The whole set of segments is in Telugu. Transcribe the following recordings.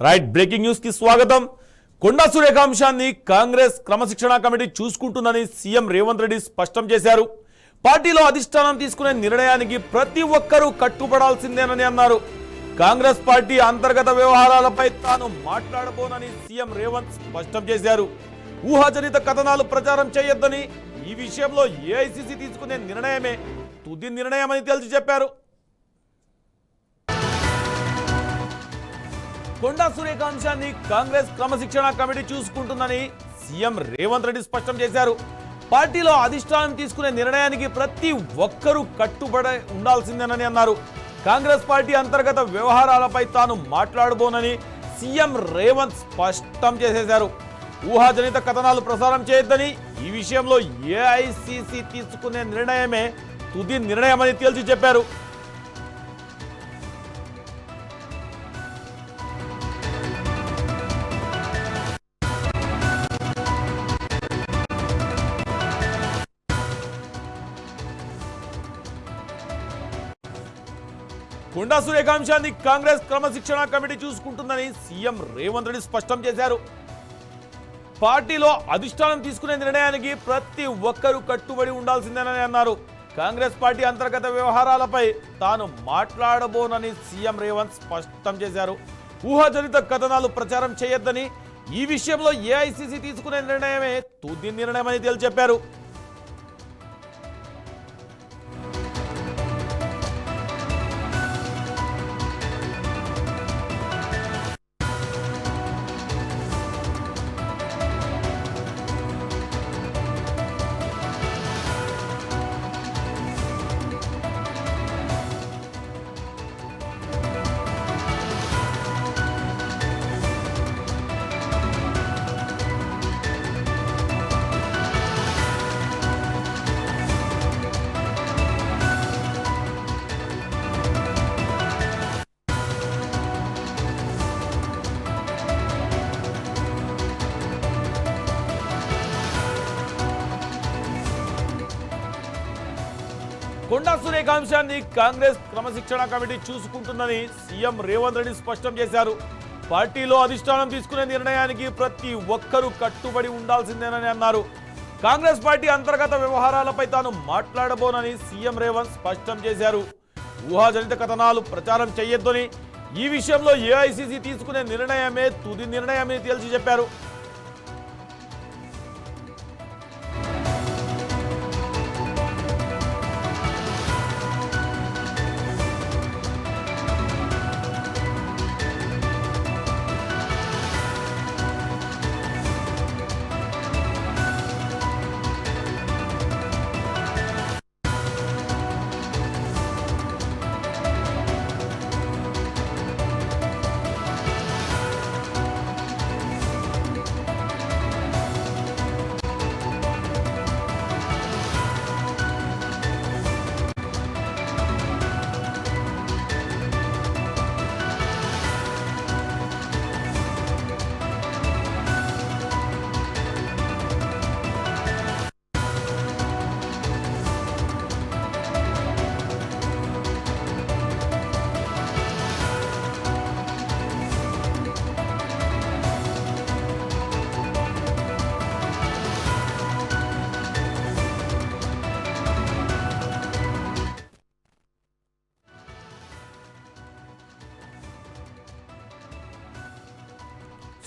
రైట్ బ్రేకింగ్ న్యూస్ కి స్వాగతం. కొండా సురేఖ అంశాన్ని కాంగ్రెస్ క్రమశిక్షణ కమిటీ చూసుకుంటుందని సీఎం రేవంత్ రెడ్డి స్పష్టం చేశారు. పార్టీలో అధిష్టానం తీసుకునే నిర్ణయానికి ప్రతి ఒక్కరూ కట్టుబడాల్సిందేనని అన్నారు. కాంగ్రెస్ పార్టీ అంతర్గత వ్యవహారాలపై తాను మాట్లాడబోనని సీఎం రేవంత్ స్పష్టం చేశారు. ఊహాజనిత కథనాలు ప్రచారం చేయొద్దని, ఈ విషయంలో ఏఐసీసీ తీసుకునే నిర్ణయమే తుది నిర్ణయమని తేల్చి చెప్పారు. కొండా సురేఖ అంశాన్ని కాంగ్రెస్ క్రమశిక్షణ కమిటీ చూసుకుంటుందని సీఎం రేవంత్ రెడ్డి స్పష్టం చేశారు. పార్టీలో అధిష్టానం తీసుకునే నిర్ణయానికి ప్రతి ఒక్కరూ కట్టుబడి ఉండాల్సిందేనని అన్నారు. కాంగ్రెస్ పార్టీ అంతర్గత వ్యవహారాలపై తాను మాట్లాడబోనని సీఎం రేవంత్ స్పష్టం చేసేశారు. ఊహాజనిత కథనాలు ప్రసారం చేయొద్దని, ఈ విషయంలో ఏఐసీసీ తీసుకునే నిర్ణయమే తుది నిర్ణయమని తేల్చి చెప్పారు. కొండా సురేఖ అంశాన్ని కాంగ్రెస్ క్రమశిక్షణ కమిటీ చూసుకుంటుందని సీఎం రేవంత్ రెడ్డి స్పష్టం చేశారు. పార్టీలో అధిష్టానం తీసుకునే నిర్ణయానికి ప్రతి ఒక్కరూ కట్టుబడి ఉండాల్సిందేనని అన్నారు. కాంగ్రెస్ పార్టీ అంతర్గత వ్యవహారాలపై తాను మాట్లాడబోనని సీఎం రేవంత్ స్పష్టం చేశారు. ఊహాజనిత కథనాలు ప్రచారం చేయొద్దని, ఈ విషయంలో ఏఐసీసీ తీసుకునే నిర్ణయమే తుది నిర్ణయమని తేల్చి చెప్పారు. కొండా సురేఖ అంశాన్ని కాంగ్రెస్ క్రమశిక్షణ కమిటీ చూసుకుంటుందని సీఎం రేవంత్ రెడ్డి స్పష్టం చేశారు. పార్టీలో అధిష్టానం తీసుకునే నిర్ణయానికి ప్రతి ఒక్కరూ కట్టుబడి ఉండాల్సిందేనని అన్నారు. కాంగ్రెస్ పార్టీ అంతర్గత వ్యవహారాలపై తాను మాట్లాడబోనని సీఎం రేవంత్ స్పష్టం చేశారు. ఊహాజనిత కథనాలు ప్రచారం చేయొద్దని, ఈ విషయంలో ఏఐసీసీ తీసుకునే నిర్ణయమే తుది నిర్ణయమని తేల్చి చెప్పారు.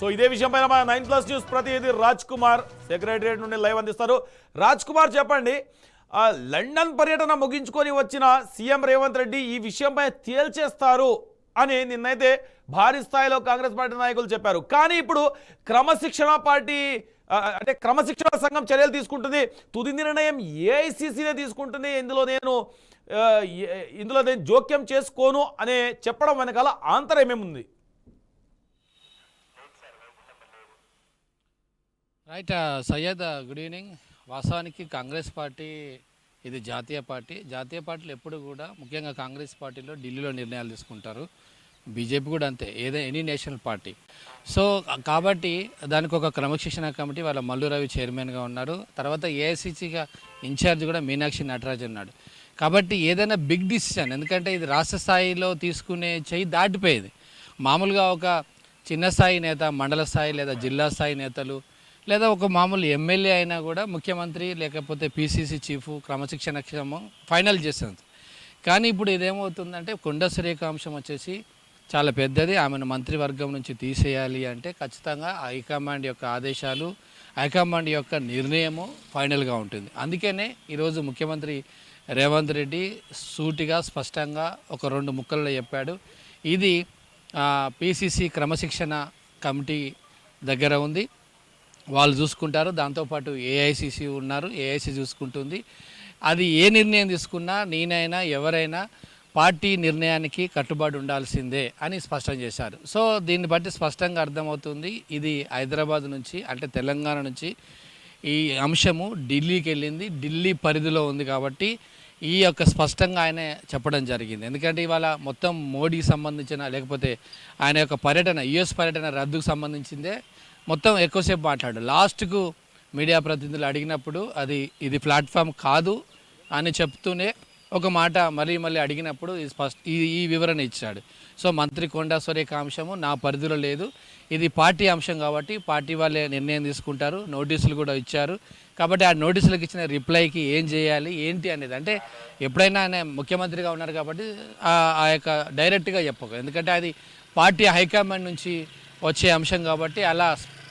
సో ఇదే విషయం పైన మా 9+ న్యూస్ ప్రతినిధి రాజ్ కుమార్ సెక్రటరియట్ నుండి లైవ్ అందిస్తారు. రాజ్ కుమార్, చెప్పండి, లండన్ పర్యటన ముగించుకొని వచ్చిన సీఎం రేవంత్ రెడ్డి ఈ విషయంపై తేల్చేస్తారు అని నిన్నైతే భారీ స్థాయిలో కాంగ్రెస్ పార్టీ నాయకులు చెప్పారు. కానీ ఇప్పుడు క్రమశిక్షణ సంఘం చర్యలు తీసుకుంటుంది, తుది నిర్ణయం ఏఐసీసీనే తీసుకుంటుంది, ఇందులో నేను జోక్యం చేసుకోను అనే చెప్పడం వెనకాల ఆంతర్యమేముంది? Right Syed, good evening. వాస్తవానికి కాంగ్రెస్ పార్టీ ఇది జాతీయ పార్టీలు ఎప్పుడు కూడా ముఖ్యంగా కాంగ్రెస్ పార్టీలో ఢిల్లీలో నిర్ణయాలు తీసుకుంటారు. బీజేపీ కూడా అంతే, ఎనీ నేషనల్ పార్టీ. సో కాబట్టి దానికి ఒక క్రమశిక్షణ కమిటీ, వాళ్ళ మల్లు రవి చైర్మన్గా ఉన్నారు. తర్వాత ఏఐసీసీగా ఇన్ఛార్జ్ కూడా మీనాక్షి నటరాజ్ ఉన్నాడు. కాబట్టి ఏదైనా బిగ్ డిసిషన్, ఎందుకంటే ఇది రాష్ట్ర స్థాయిలో తీసుకునే చెయ్యి దాటిపోయేది. మామూలుగా ఒక చిన్న స్థాయి నేత, మండల స్థాయి లేదా జిల్లా స్థాయి నేతలు లేదా ఒక మామూలు ఎమ్మెల్యే అయినా కూడా ముఖ్యమంత్రి లేకపోతే పీసీసీ చీఫ్ క్రమశిక్షణ క్షేమం ఫైనల్ చేస్తుంది. కానీ ఇప్పుడు ఇదేమవుతుందంటే కొండా సురేఖ అంశం వచ్చేసి చాలా పెద్దది. ఆమెను మంత్రివర్గం నుంచి తీసేయాలి అంటే ఖచ్చితంగా హైకమాండ్ యొక్క ఆదేశాలు, హైకమాండ్ యొక్క నిర్ణయము ఫైనల్గా ఉంటుంది. అందుకనే ఈరోజు ముఖ్యమంత్రి రేవంత్ రెడ్డి సూటిగా స్పష్టంగా ఒక 2 ముక్కల్లో చెప్పాడు. ఇది పీసీసీ క్రమశిక్షణ కమిటీ దగ్గర ఉంది, వాళ్ళు చూసుకుంటారు. దాంతోపాటు ఏఐసిసి ఉన్నారు, ఏఐసి చూసుకుంటుంది. అది ఏ నిర్ణయం తీసుకున్నా నేనైనా ఎవరైనా పార్టీ నిర్ణయానికి కట్టుబడి ఉండాల్సిందే అని స్పష్టం చేశారు. సో దీన్ని బట్టి స్పష్టంగా అర్థమవుతుంది ఇది హైదరాబాద్ నుంచి అంటే తెలంగాణ నుంచి ఈ అంశము ఢిల్లీకి వెళ్ళింది, ఢిల్లీ పరిధిలో ఉంది. కాబట్టి ఈ యొక్క స్పష్టంగా ఆయన చెప్పడం జరిగింది. ఎందుకంటే ఇవాళ మొత్తం మోడీకి సంబంధించిన లేకపోతే ఆయన యొక్క పర్యటన యుఎస్ పర్యటన రద్దుకు సంబంధించిందే మొత్తం ఎక్కువసేపు మాట్లాడు. లాస్ట్కు మీడియా ప్రతినిధులు అడిగినప్పుడు ఇది ప్లాట్ఫామ్ కాదు అని చెప్తూనే ఒక మాట మళ్ళీ అడిగినప్పుడు ఈ వివరణ ఇచ్చాడు. సో మంత్రి కొండా సురేఖ అంశము నా పరిధిలో లేదు, ఇది పార్టీ అంశం కాబట్టి పార్టీ వాళ్ళే నిర్ణయం తీసుకుంటారు. నోటీసులు కూడా ఇచ్చారు. కాబట్టి ఆ నోటీసులకు ఇచ్చిన రిప్లైకి ఏం చేయాలి ఏంటి అనేది అంటే ఎప్పుడైనా ఆయన ముఖ్యమంత్రిగా ఉన్నారు కాబట్టి ఆ యొక్క డైరెక్ట్గా చెప్పకు, ఎందుకంటే అది పార్టీ హైకమాండ్ నుంచి వచ్చే అంశం కాబట్టి అలా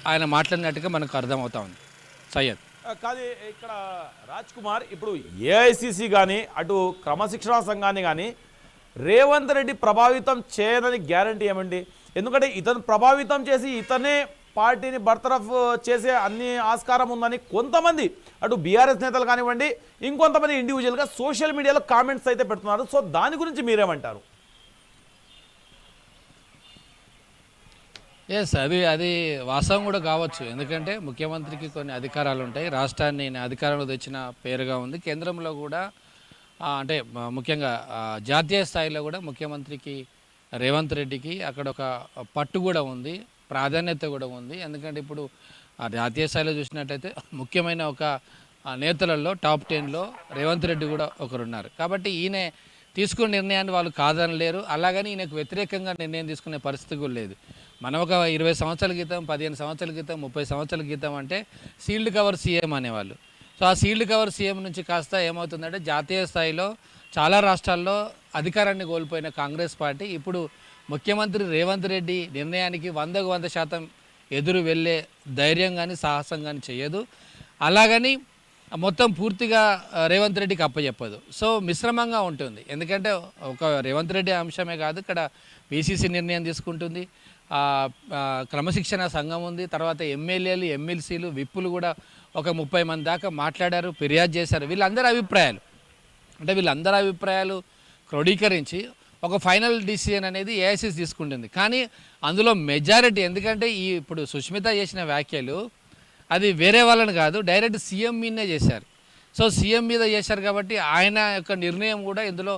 ఆయన మాట్లాడినట్టుగా మనకు అర్థమవుతా ఉంది. సయ్యద్ కాదు ఇక్కడ రాజ్ కుమార్, ఇప్పుడు ఏఐసిసి కానీ అటు క్రమశిక్షణా సంఘాన్ని కానీ రేవంత్ రెడ్డి ప్రభావితం చేయదని గ్యారంటీ ఏమండి? ఎందుకంటే ఇతను ప్రభావితం చేసి ఇతనే పార్టీని బర్తరఫ్ చేసే అన్ని ఆస్కారం ఉందని కొంతమంది అటు బీఆర్ఎస్ నేతలు కానివ్వండి, ఇంకొంతమంది ఇండివిజువల్గా సోషల్ మీడియాలో కామెంట్స్ అయితే పెడుతున్నారు. సో దాని గురించి మీరేమంటారు? ఎస్, అది వాస్తవం కూడా కావచ్చు. ఎందుకంటే ముఖ్యమంత్రికి కొన్ని అధికారాలు ఉంటాయి. రాష్ట్రాన్ని అధికారంలో తెచ్చిన పేరుగా ఉంది. కేంద్రంలో కూడా అంటే ముఖ్యంగా జాతీయ స్థాయిలో కూడా ముఖ్యమంత్రికి రేవంత్ రెడ్డికి అక్కడ ఒక పట్టు కూడా ఉంది, ప్రాధాన్యత కూడా ఉంది. ఎందుకంటే ఇప్పుడు జాతీయ స్థాయిలో చూసినట్టయితే ముఖ్యమైన ఒక నేతలలో టాప్ 10లో రేవంత్ రెడ్డి కూడా ఒకరున్నారు. కాబట్టి ఈయన తీసుకున్న నిర్ణయాన్ని వాళ్ళు కాదనలేరు. అలాగని ఈయనకు వ్యతిరేకంగా నిర్ణయం తీసుకునే పరిస్థితి కూడా లేదు. మనం ఒక 20 సంవత్సరాల క్రితం, 15 సంవత్సరాల క్రితం, 30 సంవత్సరాల క్రితం అంటే సీల్డ్ కవర్ సీఎం అనేవాళ్ళు. సో ఆ సీల్డ్ కవర్ సీఎం నుంచి కాస్త ఏమవుతుందంటే జాతీయ స్థాయిలో చాలా రాష్ట్రాల్లో అధికారాన్ని కోల్పోయిన కాంగ్రెస్ పార్టీ ఇప్పుడు ముఖ్యమంత్రి రేవంత్ రెడ్డి నిర్ణయానికి 100% ఎదురు వెళ్ళే ధైర్యం కానీ సాహసం కానీ చేయదు. అలాగని మొత్తం పూర్తిగా రేవంత్ రెడ్డికి అప్పచెప్పదు. సో మిశ్రమంగా ఉంటుంది. ఎందుకంటే ఒక రేవంత్ రెడ్డి అంశమే కాదు, ఇక్కడ పీసీసీ నిర్ణయం తీసుకుంటుంది, క్రమశిక్షణ సంఘం ఉంది, తర్వాత ఎమ్మెల్యేలు, ఎమ్మెల్సీలు, విప్పులు కూడా ఒక 30 మంది దాకా మాట్లాడారు, ఫిర్యాదు చేశారు. వీళ్ళందరి అభిప్రాయాలు క్రోడీకరించి ఒక ఫైనల్ డిసిజన్ అనేది ఏఐసిసి తీసుకుంటుంది. కానీ అందులో మెజారిటీ, ఎందుకంటే ఇప్పుడు సుష్మిత చేసిన వ్యాఖ్యలు అది వేరే వాళ్ళని కాదు, డైరెక్ట్ సీఎం మీదనే చేశారు. సో సీఎం మీద చేశారు కాబట్టి ఆయన యొక్క నిర్ణయం కూడా ఇందులో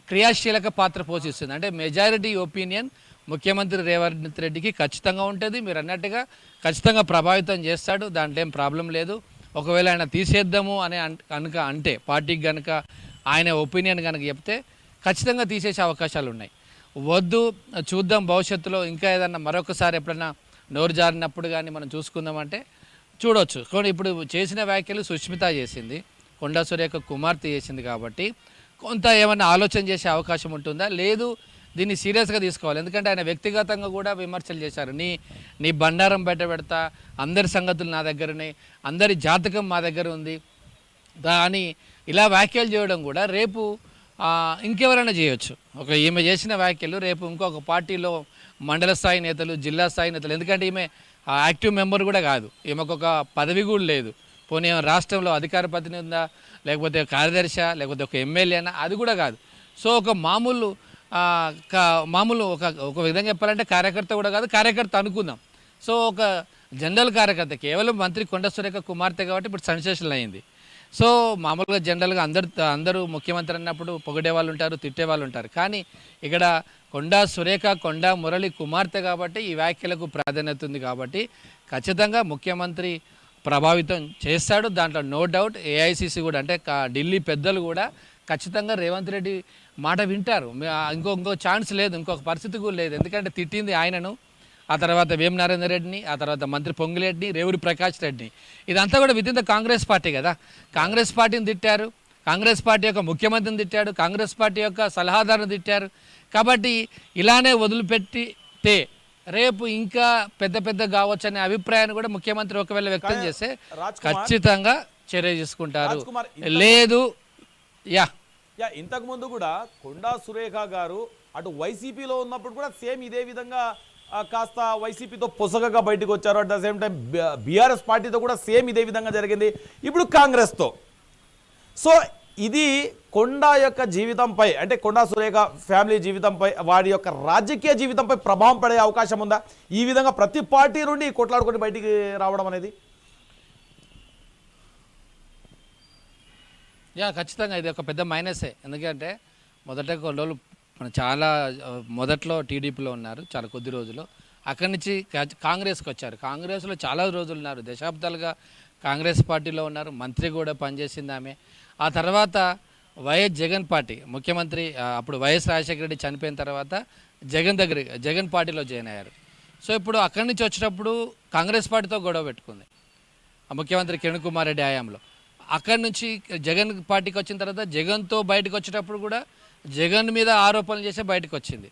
క్రియాశీలక పాత్ర పోషిస్తుంది. అంటే మెజారిటీ ఒపీనియన్ ముఖ్యమంత్రి రేవంత్ రెడ్డికి ఖచ్చితంగా ఉంటుంది. మీరు అన్నట్టుగా ఖచ్చితంగా ప్రభావితం చేస్తాడు, దాంట్లో ఏం ప్రాబ్లం లేదు. ఒకవేళ ఆయన తీసేద్దాము అని కనుక అంటే పార్టీకి కనుక ఆయన ఒపీనియన్ కనుక చెప్తే ఖచ్చితంగా తీసేసే అవకాశాలు ఉన్నాయి. వద్దు చూద్దాం భవిష్యత్తులో ఇంకా ఏదన్నా మరొకసారి ఎప్పుడన్నా నోరు జారినప్పుడు కానీ మనం చూసుకుందామంటే చూడవచ్చు. కానీ ఇప్పుడు చేసిన వ్యాఖ్యలు సుష్మిత చేసింది, కొండా సురేఖ కుమార్తె చేసింది కాబట్టి కొంత ఏమన్నా ఆలోచన చేసే అవకాశం ఉంటుందా? లేదు, దీన్ని సీరియస్గా తీసుకోవాలి. ఎందుకంటే ఆయన వ్యక్తిగతంగా కూడా విమర్శలు చేశారు. నీ బండారం బయట పెడతా, అందరి సంగతులు నా దగ్గరనే, అందరి జాతకం మా దగ్గర ఉంది అని ఇలా వ్యాఖ్యలు చేయడం కూడా రేపు ఇంకెవరైనా చేయొచ్చు. ఈమె చేసిన వ్యాఖ్యలు రేపు ఇంకొక పార్టీలో మండల స్థాయి నేతలు, జిల్లా స్థాయి నేతలు, ఎందుకంటే ఈమె యాక్టివ్ మెంబర్ కూడా కాదు, ఈమెకు ఒక పదవి కూడా లేదు. పోనీ రాష్ట్రంలో అధికార ప్రతినిధి ఉందా, లేకపోతే కార్యదర్శి, లేకపోతే ఒక ఎమ్మెల్యేనా, అది కూడా కాదు. సో ఒక మామూలు ఒక విధంగా చెప్పాలంటే కార్యకర్త కూడా కాదు, కార్యకర్త అనుకుందాం. సో ఒక జనరల్ కార్యకర్త, కేవలం మంత్రి కొండా సురేఖ కుమార్తె కాబట్టి ఇప్పుడు సెన్సేషన్ అయింది. సో మామూలుగా జనరల్గా అందరూ ముఖ్యమంత్రి అన్నప్పుడు పొగిడే వాళ్ళు ఉంటారు, తిట్టే వాళ్ళు ఉంటారు. కానీ ఇక్కడ కొండా సురేఖ, కొండా మురళి కుమార్తె కాబట్టి ఈ వ్యాఖ్యలకు ప్రాధాన్యత ఉంది. కాబట్టి ఖచ్చితంగా ముఖ్యమంత్రి ప్రభావితం చేస్తాడు, దాంట్లో నో డౌట్. ఏఐసిసి కూడా అంటే ఢిల్లీ పెద్దలు కూడా ఖచ్చితంగా రేవంత్ రెడ్డి మాట వింటారు. ఇంకో ఛాన్స్ లేదు, ఇంకొక పరిస్థితి కూడా లేదు. ఎందుకంటే తిట్టింది ఆయనను, ఆ తర్వాత వేం నరేందర్ రెడ్డిని, ఆ తర్వాత మంత్రి పొంగులేటిని, రేవూరి ప్రకాష్ రెడ్డిని. ఇదంతా కూడా with in the Congress party కదా. కాంగ్రెస్ పార్టీని తిట్టారు, కాంగ్రెస్ పార్టీ యొక్క ముఖ్యమంత్రిని తిట్టాడు, కాంగ్రెస్ పార్టీ యొక్క సలహాదారుని తిట్టారు. కాబట్టి ఇలానే వదిలిపెట్టితే రేపు ఇంకా పెద్ద పెద్ద కావచ్చు అనే అభిప్రాయాన్ని కూడా ముఖ్యమంత్రి ఒకవేళ వ్యక్తం చేస్తే ఖచ్చితంగా చర్య తీసుకుంటారు. లేదు యా ఇంతకు ముందు కూడా కొండా సురేఖ గారు అటు వైసీపీలో ఉన్నప్పుడు కూడా సేమ్ ఇదే విధంగా కాస్త వైసీపీతో పొసగగా బయటకు వచ్చారు. At the same time BRS పార్టీతో కూడా సేమ్ ఇదే విధంగా జరిగింది, ఇప్పుడు కాంగ్రెస్తో. సో ఇది కొండా యొక్క జీవితంపై, అంటే కొండా సురేఖ ఫ్యామిలీ జీవితంపై, వారి యొక్క రాజకీయ జీవితంపై ప్రభావం పడే అవకాశం ఉందా ఈ విధంగా ప్రతి పార్టీ నుండి కొట్లాడుకొని బయటికి రావడం అనేది? ఖచ్చితంగా ఇది ఒక పెద్ద మైనసే. ఎందుకంటే మొదట కొన్ని రోజులు మనం చాలా మొదట్లో టీడీపీలో ఉన్నారు, చాలా కొద్ది రోజులు. అక్కడి నుంచి కాంగ్రెస్కి వచ్చారు. కాంగ్రెస్లో చాలా రోజులు ఉన్నారు, దశాబ్దాలుగా కాంగ్రెస్ పార్టీలో ఉన్నారు. మంత్రి కూడా పనిచేసింది ఆమె. ఆ తర్వాత వైఎస్ జగన్ పార్టీ ముఖ్యమంత్రి, అప్పుడు వైఎస్ రాజశేఖర రెడ్డి చనిపోయిన తర్వాత జగన్ పార్టీలో జాయిన్ అయ్యారు. సో ఇప్పుడు అక్కడి నుంచి వచ్చినప్పుడు కాంగ్రెస్ పార్టీతో గొడవ పెట్టుకుంది ముఖ్యమంత్రి కిరణ్ కుమార్ రెడ్డి హయాంలో. అక్కడి నుంచి జగన్ పార్టీకి వచ్చిన తర్వాత జగన్తో బయటకు వచ్చేటప్పుడు కూడా జగన్ మీద ఆరోపణలు చేసి బయటకు వచ్చింది.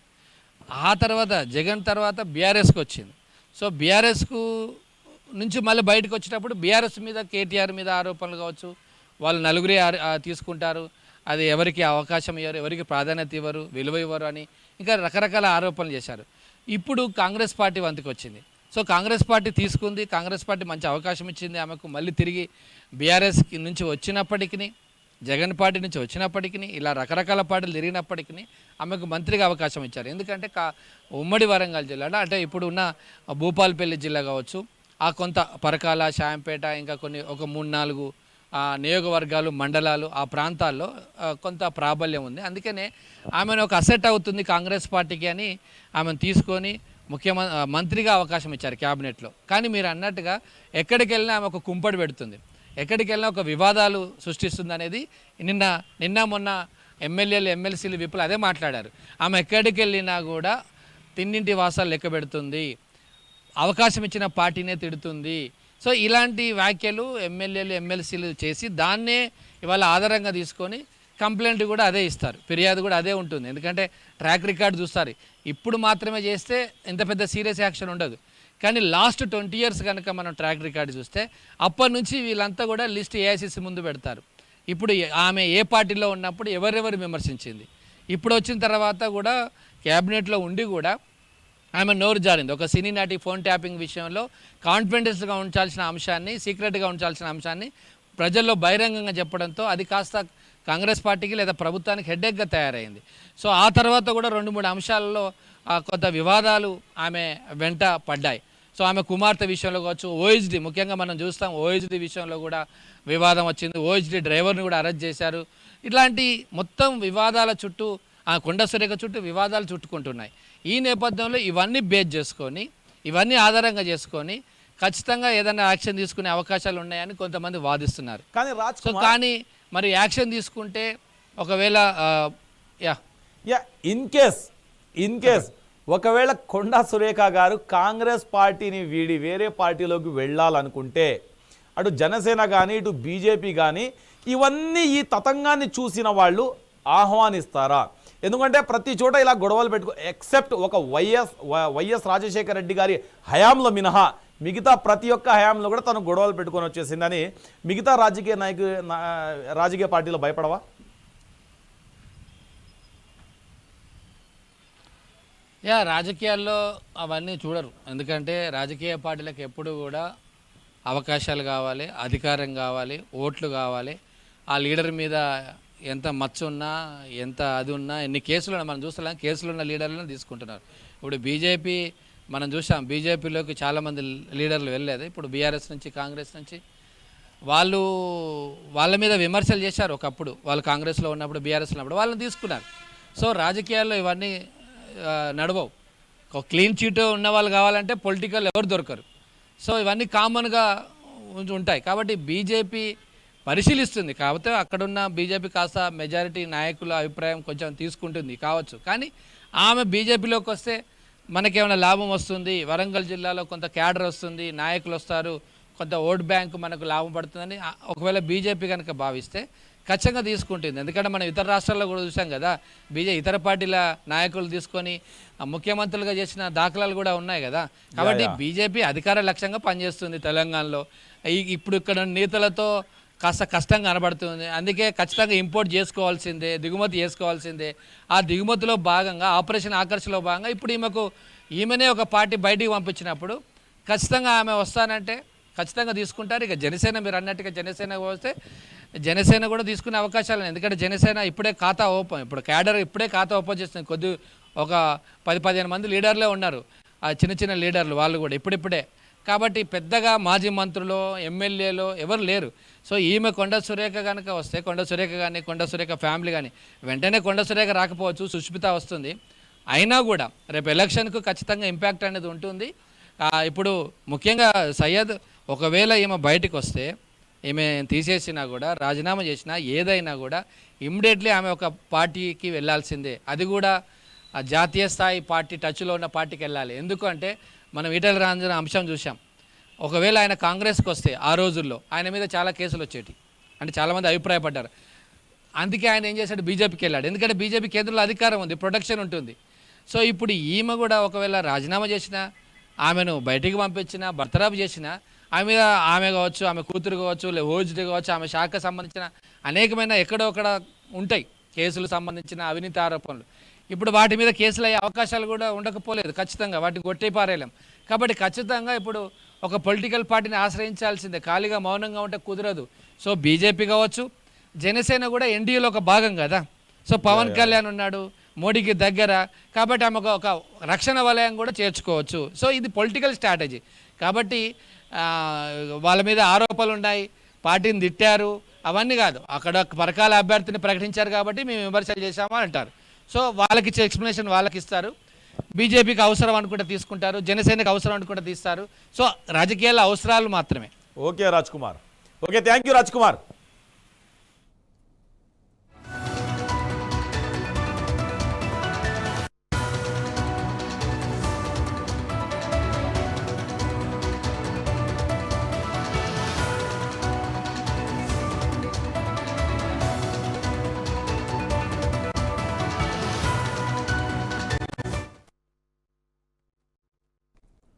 ఆ తర్వాత జగన్ తర్వాత బీఆర్ఎస్కి వచ్చింది. సో బీఆర్ఎస్కు నుంచి మళ్ళీ బయటకు వచ్చేటప్పుడు బీఆర్ఎస్ మీద, కేటీఆర్ మీద ఆరోపణలు కావచ్చు, వాళ్ళు నలుగురే తీసుకుంటారు, అది ఎవరికి అవకాశం ఇవ్వరు, ఎవరికి ప్రాధాన్యత ఇవ్వరు, విలువ ఇవ్వరు అని ఇంకా రకరకాల ఆరోపణలు చేశారు. ఇప్పుడు కాంగ్రెస్ పార్టీ వంతుకు వచ్చింది. సో కాంగ్రెస్ పార్టీ తీసుకుంది, కాంగ్రెస్ పార్టీ మంచి అవకాశం ఇచ్చింది ఆమెకు. మళ్ళీ తిరిగి బీఆర్ఎస్ నుంచి వచ్చినప్పటికీ, జగన్ పార్టీ నుంచి వచ్చినప్పటికీ, ఇలా రకరకాల పార్టీలు తిరిగినప్పటికీ ఆమెకు మంత్రిగా అవకాశం ఇచ్చారు. ఎందుకంటే ఉమ్మడి వరంగల్ జిల్లాలో, అంటే ఇప్పుడు ఉన్న భూపాలపల్లి జిల్లా కావచ్చు, ఆ కొంత పరకాల, షాంపేట, ఇంకా కొన్ని ఒక 3-4 నియోజకవర్గాలు, మండలాలు, ఆ ప్రాంతాల్లో కొంత ప్రాబల్యం ఉంది. అందుకనే ఆమెను ఒక అసెట్ అవుతుంది కాంగ్రెస్ పార్టీకి అని ఆమెను తీసుకొని మంత్రిగా అవకాశం ఇచ్చారు క్యాబినెట్లో. కానీ మీరు అన్నట్టుగా ఎక్కడికి వెళ్ళినా ఆమె ఒక కుంపడి పెడుతుంది, ఎక్కడికి వెళ్ళినా ఒక వివాదాలు సృష్టిస్తుంది అనేది నిన్న మొన్న ఎమ్మెల్యేలు, ఎమ్మెల్సీలు, విప్పులు అదే మాట్లాడారు. ఆమె ఎక్కడికి వెళ్ళినా కూడా తిన్నింటి వాసాలు లెక్క పెడుతుంది, అవకాశం ఇచ్చిన పార్టీనే తిడుతుంది. సో ఇలాంటి వ్యాఖ్యలు ఎమ్మెల్యేలు, ఎమ్మెల్సీలు చేసి దాన్నే ఇవాళ ఆధారంగా తీసుకొని కంప్లైంట్ కూడా అదే ఇస్తారు, ఫిర్యాదు కూడా అదే ఉంటుంది. ఎందుకంటే ట్రాక్ రికార్డు చూస్తారు. ఇప్పుడు మాత్రమే చేస్తే ఇంత పెద్ద సీరియస్ యాక్షన్ ఉండదు. కానీ లాస్ట్ 20 years కనుక మనం ట్రాక్ రికార్డు చూస్తే అప్పటి నుంచి వీళ్ళంతా కూడా లిస్ట్ ఏఐసిసి ముందు పెడతారు. ఇప్పుడు ఆమె ఏ పార్టీలో ఉన్నప్పుడు ఎవరెవరు విమర్శించింది, ఇప్పుడు వచ్చిన తర్వాత కూడా క్యాబినెట్లో ఉండి కూడా ఆమె నోరు జారింది. ఒక సినీ నటి ఫోన్ ట్యాపింగ్ విషయంలో కాన్ఫిడెన్స్గా ఉంచాల్సిన అంశాన్ని, సీక్రెట్గా ఉంచాల్సిన అంశాన్ని ప్రజల్లో బహిరంగంగా చెప్పడంతో అది కాస్త కాంగ్రెస్ పార్టీకి లేదా ప్రభుత్వానికి హెడ్ఏక్గా తయారైంది. సో ఆ తర్వాత కూడా 2-3 అంశాలలో కొంత వివాదాలు ఆమె వెంట పడ్డాయి. సో ఆమె కుమార్తె విషయంలో కావచ్చు, ఓహెచ్డి ముఖ్యంగా మనం చూస్తాం, ఓహెచ్డి విషయంలో కూడా వివాదం వచ్చింది. ఓహెచ్డి డ్రైవర్ని కూడా అరెస్ట్ చేశారు. ఇట్లాంటి మొత్తం వివాదాల చుట్టూ, ఆ కొండ సురేఖ చుట్టూ వివాదాలు చుట్టుకుంటున్నాయి. ఈ నేపథ్యంలో ఇవన్నీ బేస్ చేసుకొని, ఇవన్నీ ఆధారంగా చేసుకొని ఖచ్చితంగా ఏదైనా యాక్షన్ తీసుకునే అవకాశాలు ఉన్నాయని కొంతమంది వాదిస్తున్నారు. కానీ మరి యాక్షన్ తీసుకుంటే ఒకవేళ ఇన్ కేస్ ఒకవేళ కొండా సురేఖ గారు కాంగ్రెస్ పార్టీని వీడి వేరే పార్టీలోకి వెళ్ళాలనుకుంటే అటు జనసేన కానీ, ఇటు బీజేపీ కానీ, ఇవన్నీ ఈ తతంగాన్ని చూసిన వాళ్ళు ఆహ్వానిస్తారా? ఎందుకంటే ప్రతి చోట ఇలా గొడవలు ఎక్సెప్ట్ ఒక వైఎస్ రాజశేఖర రెడ్డి గారి హయాంలో మినహా మిగతా ప్రతి ఒక్క హయాంలో కూడా తను గొడవలు పెట్టుకొని వచ్చేసిందని మిగతా రాజకీయ పార్టీలు భయపడవా? రాజకీయాల్లో అవన్నీ చూడరు. ఎందుకంటే రాజకీయ పార్టీలకు ఎప్పుడు కూడా అవకాశాలు కావాలి, అధికారం కావాలి, ఓట్లు కావాలి. ఆ లీడర్ మీద ఎంత మచ్చ ఉన్నా, ఎంత అది ఉన్నా, ఎన్ని కేసులు మనం చూస్తున్నాం, కేసులు ఉన్న లీడర్లను తీసుకుంటున్నారు. ఇప్పుడు బీజేపీ మనం చూసాం, బీజేపీలోకి చాలామంది లీడర్లు వెళ్ళలేదు. ఇప్పుడు బీఆర్ఎస్ నుంచి, కాంగ్రెస్ నుంచి వాళ్ళ మీద విమర్శలు చేశారు ఒకప్పుడు. వాళ్ళు కాంగ్రెస్లో ఉన్నప్పుడు, బీఆర్ఎస్లో ఉన్నప్పుడు వాళ్ళని తీసుకున్నారు. సో రాజకీయాల్లో ఇవన్నీ నడవవు. ఒక క్లీన్ చీట్ ఉన్న వాళ్ళు కావాలంటే పొలిటికల్ ఎవరు దొరకరు. సో ఇవన్నీ కామన్గా ఉంటాయి. కాబట్టి బీజేపీ పరిశీలిస్తుంది. కాకపోతే అక్కడున్న బీజేపీ కాస్త మెజారిటీ నాయకుల అభిప్రాయం కొంచెం తీసుకుంటుంది కావచ్చు. కానీ ఆమె బీజేపీలోకి వస్తే మనకేమైనా లాభం వస్తుంది, వరంగల్ జిల్లాలో కొంత క్యాడర్ వస్తుంది, నాయకులు వస్తారు, కొంత ఓట్ బ్యాంకు మనకు లాభం పడుతుందని ఒకవేళ బీజేపీ కనుక భావిస్తే ఖచ్చితంగా తీసుకుంటుంది. ఎందుకంటే మనం ఇతర రాష్ట్రాల్లో కూడా చూసాం కదా, ఇతర పార్టీల నాయకులు తీసుకొని ముఖ్యమంత్రులుగా చేసిన దాఖలాలు కూడా ఉన్నాయి కదా. కాబట్టి బీజేపీ అధికార లక్ష్యంగా పనిచేస్తుంది తెలంగాణలో. ఇప్పుడు ఇక్కడ నేతలతో కాస్త కష్టంగా కనబడుతుంది. అందుకే ఖచ్చితంగా ఇంపోర్ట్ చేసుకోవాల్సిందే, దిగుమతి చేసుకోవాల్సిందే. ఆ దిగుమతిలో భాగంగా ఆపరేషన్ ఆకర్షణలో భాగంగా ఇప్పుడు ఈమెనే ఒక పార్టీ బయటికి పంపించినప్పుడు ఖచ్చితంగా ఆమె వస్తానంటే ఖచ్చితంగా తీసుకుంటారు. ఇక జనసేన మీరు అన్నట్టుగా జనసేన వస్తే జనసేన కూడా తీసుకునే అవకాశాలు ఉన్నాయి. ఎందుకంటే జనసేన ఇప్పుడే ఖాతా ఇప్పుడు క్యాడర్ ఇప్పుడే ఖాతా ఓపెన్ చేస్తుంది. ఒక 10-15 మంది లీడర్లే ఉన్నారు, ఆ చిన్న చిన్న లీడర్లు వాళ్ళు కూడా ఇప్పుడిప్పుడే. కాబట్టి పెద్దగా మాజీ మంత్రులు ఎమ్మెల్యేలు ఎవరు లేరు. సో ఈమె కొండ సురేఖ కనుక వస్తే కొండ సురేఖ కానీ కొండ సురేఖ ఫ్యామిలీ కానీ వెంటనే కొండ సురేఖ రాకపోవచ్చు, సుష్మిత వస్తుంది. అయినా కూడా రేపు ఎలక్షన్కు ఖచ్చితంగా ఇంపాక్ట్ అనేది ఉంటుంది. ఇప్పుడు ముఖ్యంగా సయ్యద్ ఒకవేళ ఈమె బయటకు వస్తే ఈమె తీసేసినా కూడా రాజీనామా చేసినా ఏదైనా కూడా ఇమ్మీడియట్లీ ఆమె ఒక పార్టీకి వెళ్ళాల్సిందే. అది కూడా జాతీయ స్థాయి పార్టీ టచ్లో ఉన్న పార్టీకి వెళ్ళాలి. ఎందుకంటే మనం ఈటెల రాజేందర్ అంశం చూసాం. ఒకవేళ ఆయన కాంగ్రెస్కి వస్తే ఆ రోజుల్లో ఆయన మీద చాలా కేసులు వచ్చేటి, అంటే చాలామంది అభిప్రాయపడ్డారు. అందుకే ఆయన ఏం చేశాడు, బీజేపీకి వెళ్ళాడు. ఎందుకంటే బీజేపీ కేంద్రంలో అధికారం ఉంది, ప్రొటెక్షన్ ఉంటుంది. సో ఇప్పుడు ఈమె కూడా ఒకవేళ రాజీనామా చేసినా, ఆమెను బయటికి పంపించినా, బర్తరాపు చేసినా ఆమె కావచ్చు, ఆమె కూతురు కావచ్చు, లేదా ఓజుడి కావచ్చు, ఆమె శాఖకు సంబంధించిన అనేకమైన ఎక్కడొక్కడ ఉంటాయి కేసులు సంబంధించిన అవినీతి ఆరోపణలు. ఇప్పుడు వాటి మీద కేసులు అయ్యే అవకాశాలు కూడా ఉండకపోలేదు. ఖచ్చితంగా వాటిని కొట్టి పారేయలేం. కాబట్టి ఖచ్చితంగా ఇప్పుడు ఒక పొలిటికల్ పార్టీని ఆశ్రయించాల్సిందే. ఖాళీగా మౌనంగా ఉంటే కుదరదు. సో బీజేపీ కావచ్చు, జనసేన కూడా ఎన్డీఏలో ఒక భాగం కదా. సో పవన్ కళ్యాణ్ ఉన్నాడు, మోడీకి దగ్గర, కాబట్టి ఆమె ఒక రక్షణ వలయం కూడా చేర్చుకోవచ్చు. సో ఇది పొలిటికల్ స్ట్రాటజీ. కాబట్టి వాళ్ళ మీద ఆరోపణలు ఉన్నాయి, పార్టీని తిట్టారు, అవన్నీ కాదు. అక్కడ పరకాల అభ్యర్థిని ప్రకటించారు కాబట్టి మేము విమర్శలు చేశామని అంటారు. సో వాళ్ళకి ఇచ్చే ఎక్స్ప్లెనేషన్ వాళ్ళకి ఇస్తారు. బీజేపీకి అవసరం అనుకుంటే తీసుకుంటారు, జనసేనకి అవసరం అనుకుంటే తీస్తారు. సో రాజకీయాల అవసరాలు మాత్రమే. Okay Raj Kumar, okay, thank you Raj Kumar.